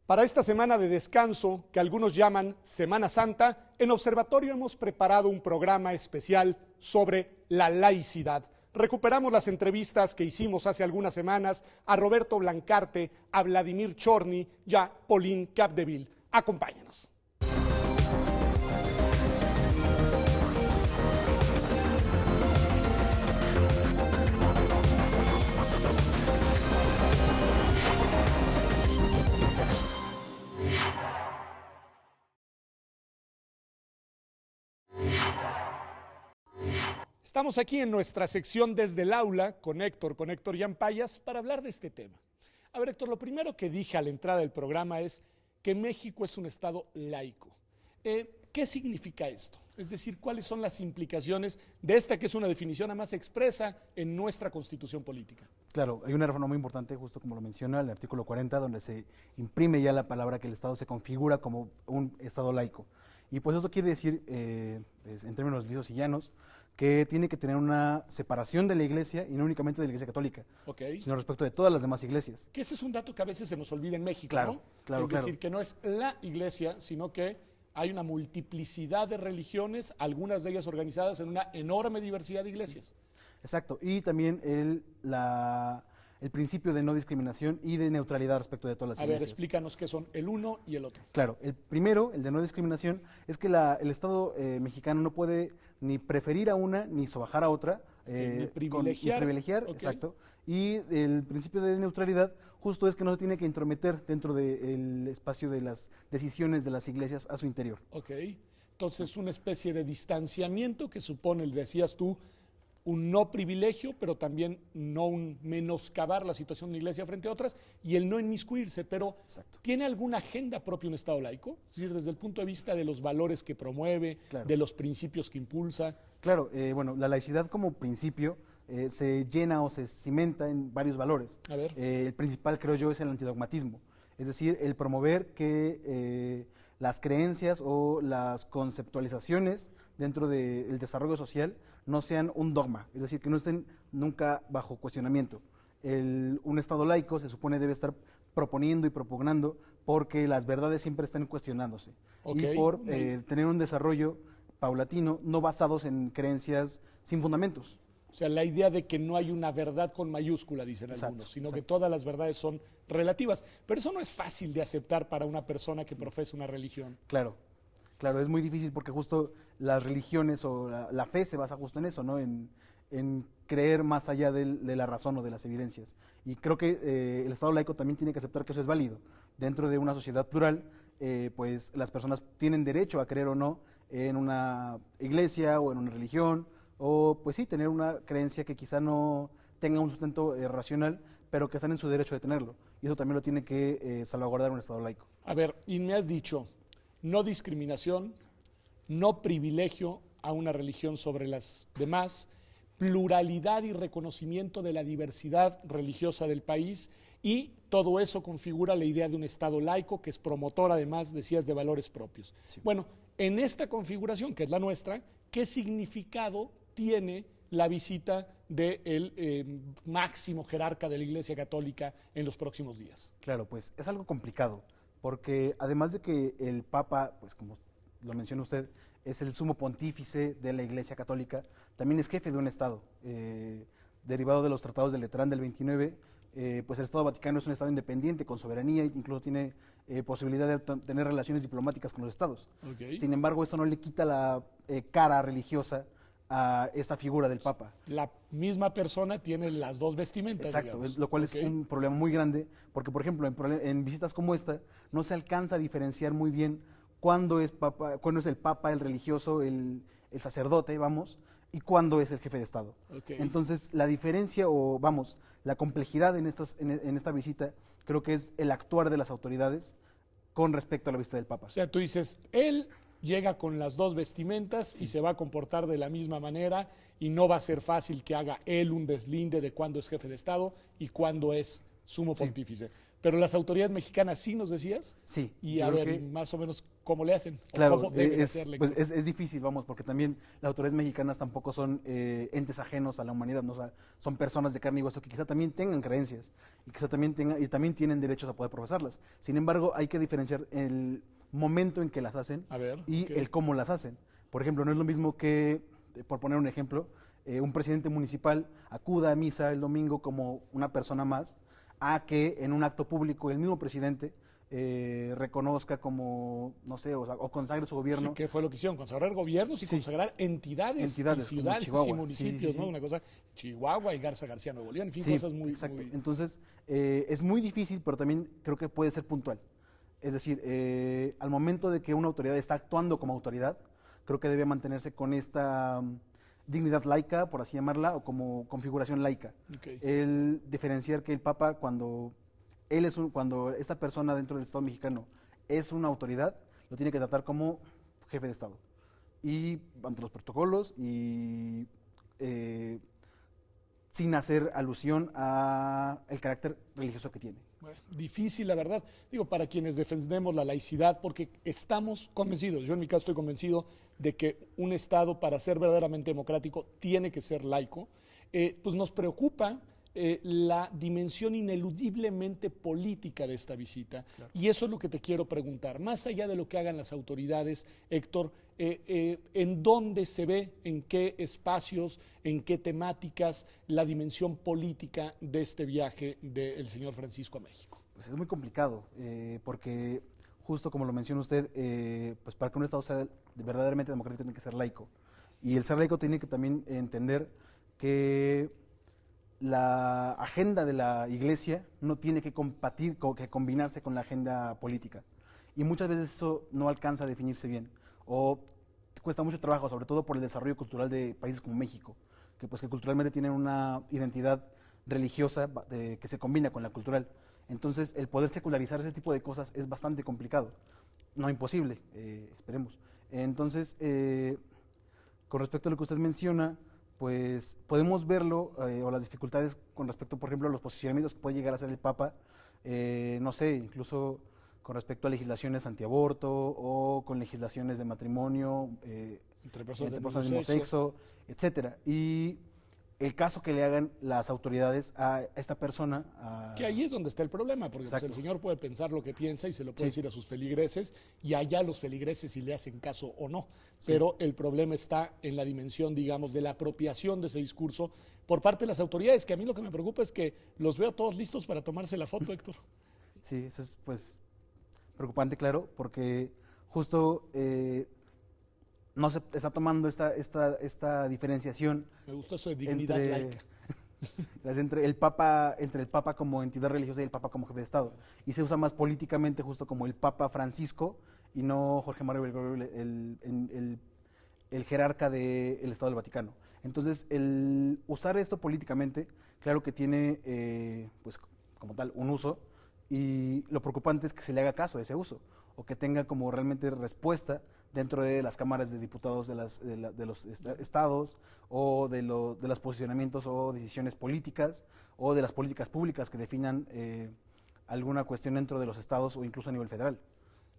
Para esta semana de descanso, que algunos llaman Semana Santa, en Observatorio hemos preparado un programa especial sobre la laicidad. Recuperamos las entrevistas que hicimos hace algunas semanas a Roberto Blancarte, a Vladimir Chorny y a Pauline Capdeville. Acompáñanos. Estamos aquí en nuestra sección Desde el Aula con Héctor Yampayas para hablar de este tema. A ver, Héctor, lo primero que dije a la entrada del programa es que México es un estado laico. ¿Qué significa esto? Es decir, ¿cuáles son las implicaciones de esta que es una definición además expresa en nuestra Constitución política? Claro, hay una reforma muy importante, justo como lo menciona el artículo 40, donde se imprime ya la palabra que el Estado se configura como un Estado laico. Y pues eso quiere decir, en términos lisos y llanos, que tiene que tener una separación de la Iglesia y no únicamente de la Iglesia Católica, sino respecto de todas las demás iglesias. Que ese es un dato que a veces se nos olvida en México, claro, ¿no? Claro, es decir, que no es la Iglesia, sino que hay una multiplicidad de religiones, algunas de ellas organizadas en una enorme diversidad de iglesias. Exacto, y también el principio de no discriminación y de neutralidad respecto de todas las iglesias. A ver, explícanos qué son el uno y el otro. Claro, el primero, el de no discriminación, es que el Estado mexicano no puede ni preferir a una ni sobajar a otra, ni privilegiar, okay. Exacto. Y el principio de neutralidad justo es que no se tiene que intrometer dentro del espacio de las decisiones de las iglesias a su interior. Ok, entonces una especie de distanciamiento que supone, decías tú, un no privilegio, pero también no un menoscabar la situación de una iglesia frente a otras y el no inmiscuirse, pero Exacto. ¿tiene alguna agenda propia un Estado laico? Es decir, desde el punto de vista de los valores que promueve, claro. de los principios que impulsa. Claro, bueno, la laicidad como principio se llena o se cimenta en varios valores. A ver. El principal, creo yo, es el antidogmatismo, es decir, el promover que las creencias o las conceptualizaciones dentro del desarrollo social no sean un dogma, es decir, que no estén nunca bajo cuestionamiento. Un Estado laico se supone debe estar proponiendo y propugnando porque las verdades siempre están cuestionándose y por tener un desarrollo paulatino, no basados en creencias sin fundamentos. O sea, la idea de que no hay una verdad con mayúscula, dicen algunos, sino que todas las verdades son relativas. Pero eso no es fácil de aceptar para una persona que profesa una religión. Claro, es muy difícil porque justo las religiones o la fe se basa justo en eso, ¿no? En creer más allá de la razón o de las evidencias. Y creo que el Estado laico también tiene que aceptar que eso es válido. Dentro de una sociedad plural, pues las personas tienen derecho a creer o no en una iglesia o en una religión, o pues sí, tener una creencia que quizá no tenga un sustento racional, pero que están en su derecho de tenerlo. Y eso también lo tiene que salvaguardar un Estado laico. A ver, y me has dicho, no discriminación, no privilegio a una religión sobre las demás, pluralidad y reconocimiento de la diversidad religiosa del país, y todo eso configura la idea de un Estado laico que es promotor, además, decías, de valores propios. Sí. Bueno, en esta configuración, que es la nuestra, ¿qué significado tiene la visita del máximo jerarca de la Iglesia Católica en los próximos días? Claro, pues es algo complicado, porque además de que el Papa, pues como lo menciona usted, es el sumo pontífice de la Iglesia Católica, también es jefe de un Estado. Derivado de los tratados de Letrán del 29, pues el Estado Vaticano es un Estado independiente, con soberanía, e incluso tiene posibilidad de tener relaciones diplomáticas con los Estados. Sin embargo, esto no le quita la cara religiosa a esta figura del Papa. La misma persona tiene las dos vestimentas. Exacto, digamos. Lo cual es un problema muy grande, porque por ejemplo en visitas como esta no se alcanza a diferenciar muy bien cuándo es el Papa, el religioso, el sacerdote, vamos, y cuándo es el jefe de Estado. Entonces la diferencia la complejidad en esta visita creo que es el actuar de las autoridades con respecto a la visita del Papa. O sea, tú dices, él llega con las dos vestimentas y se va a comportar de la misma manera y no va a ser fácil que haga él un deslinde de cuándo es jefe de Estado y cuándo es sumo pontífice. Pero las autoridades mexicanas, ¿sí nos decías? Sí. Y a ver, más o menos, ¿cómo le hacen? ¿O Claro, cómo deben hacerle? pues es difícil, vamos, porque también las autoridades mexicanas tampoco son entes ajenos a la humanidad, ¿no? O sea, son personas de carne y hueso que quizá también tengan creencias y quizá también también tienen derechos a poder profesarlas. Sin embargo, hay que diferenciar el momento en que las hacen A ver, y ok. el cómo las hacen. Por ejemplo, no es lo mismo que, por poner un ejemplo, un presidente municipal acuda a misa el domingo como una persona más, a que en un acto público el mismo presidente reconozca como, no sé, o consagre su gobierno. Sí, ¿qué fue lo que hicieron? Consagrar gobiernos y Sí. consagrar entidades y Entidades, como ciudades Chihuahua. y municipios, Sí, sí, ¿no? sí. Una cosa, Chihuahua y Garza García Nuevo León, en fin, Sí, cosas muy, exacto. muy... Entonces, es muy difícil, pero también creo que puede ser puntual. Es decir, al momento de que una autoridad está actuando como autoridad, creo que debe mantenerse con esta dignidad laica, por así llamarla, o como configuración laica. Ok. El diferenciar que el Papa, cuando cuando esta persona dentro del Estado mexicano es una autoridad, lo tiene que tratar como jefe de Estado. Y ante los protocolos y sin hacer alusión a el carácter religioso que tiene. Bueno, difícil, la verdad. Digo, para quienes defendemos la laicidad, porque estamos convencidos, yo en mi caso estoy convencido de que un Estado, para ser verdaderamente democrático, tiene que ser laico. Pues nos preocupa la dimensión ineludiblemente política de esta visita. Claro. Y eso es lo que te quiero preguntar. Más allá de lo que hagan las autoridades, Héctor, ¿en dónde se ve, en qué espacios, en qué temáticas, la dimensión política de este viaje del señor Francisco a México? Pues es muy complicado, porque justo como lo menciona usted, pues para que un Estado sea verdaderamente democrático tiene que ser laico. Y el ser laico tiene que también entender que la agenda de la iglesia no tiene que compartir, que combinarse con la agenda política. Y muchas veces eso no alcanza a definirse bien. O cuesta mucho trabajo, sobre todo por el desarrollo cultural de países como México, que pues que culturalmente tienen una identidad religiosa que se combina con la cultural. Entonces, el poder secularizar ese tipo de cosas es bastante complicado. No imposible, esperemos. Entonces, con respecto a lo que usted menciona, pues podemos verlo, o las dificultades con respecto, por ejemplo, a los posicionamientos que puede llegar a hacer el Papa, no sé, incluso con respecto a legislaciones antiaborto o con legislaciones de matrimonio entre personas del mismo sexo, etcétera. Y el caso que le hagan las autoridades a esta persona. Que ahí es donde está el problema, porque pues, el señor puede pensar lo que piensa y se lo puede decir a sus feligreses, y allá los feligreses si le hacen caso o no. Pero el problema está en la dimensión, digamos, de la apropiación de ese discurso por parte de las autoridades, que a mí lo que me preocupa es que los veo todos listos para tomarse la foto, Héctor. Sí, eso es pues preocupante, claro, porque justo no se está tomando esta diferenciación. Me gustó eso de dignidad laica. Entre el Papa como entidad religiosa y el Papa como jefe de Estado. Y se usa más políticamente justo como el Papa Francisco y no Jorge Mario Bergoglio, el jerarca del Estado del Vaticano. Entonces, el usar esto políticamente, claro que tiene, pues como tal, un uso, y lo preocupante es que se le haga caso a ese uso, o que tenga como realmente respuesta dentro de las cámaras de diputados de los estados, o de los posicionamientos o decisiones políticas, o de las políticas públicas que definan alguna cuestión dentro de los estados o incluso a nivel federal.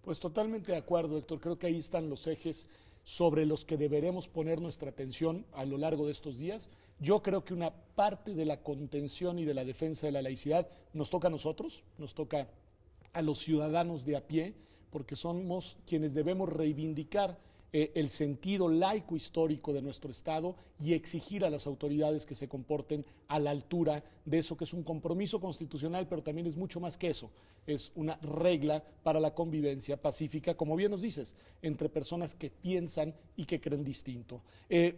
Pues totalmente de acuerdo, Héctor. Creo que ahí están los ejes sobre los que deberemos poner nuestra atención a lo largo de estos días. Yo creo que una parte de la contención y de la defensa de la laicidad nos toca a nosotros, nos toca a los ciudadanos de a pie, porque somos quienes debemos reivindicar el sentido laico histórico de nuestro Estado y exigir a las autoridades que se comporten a la altura de eso que es un compromiso constitucional, pero también es mucho más que eso, es una regla para la convivencia pacífica, como bien nos dices, entre personas que piensan y que creen distinto.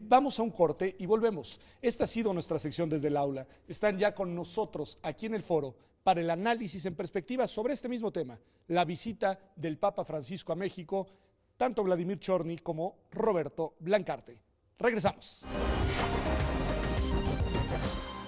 Vamos a un corte y volvemos. Esta ha sido nuestra sección desde el aula. Están ya con nosotros aquí en el foro para el análisis en perspectiva sobre este mismo tema, la visita del Papa Francisco a México, tanto Vladimir Chorny como Roberto Blancarte. Regresamos.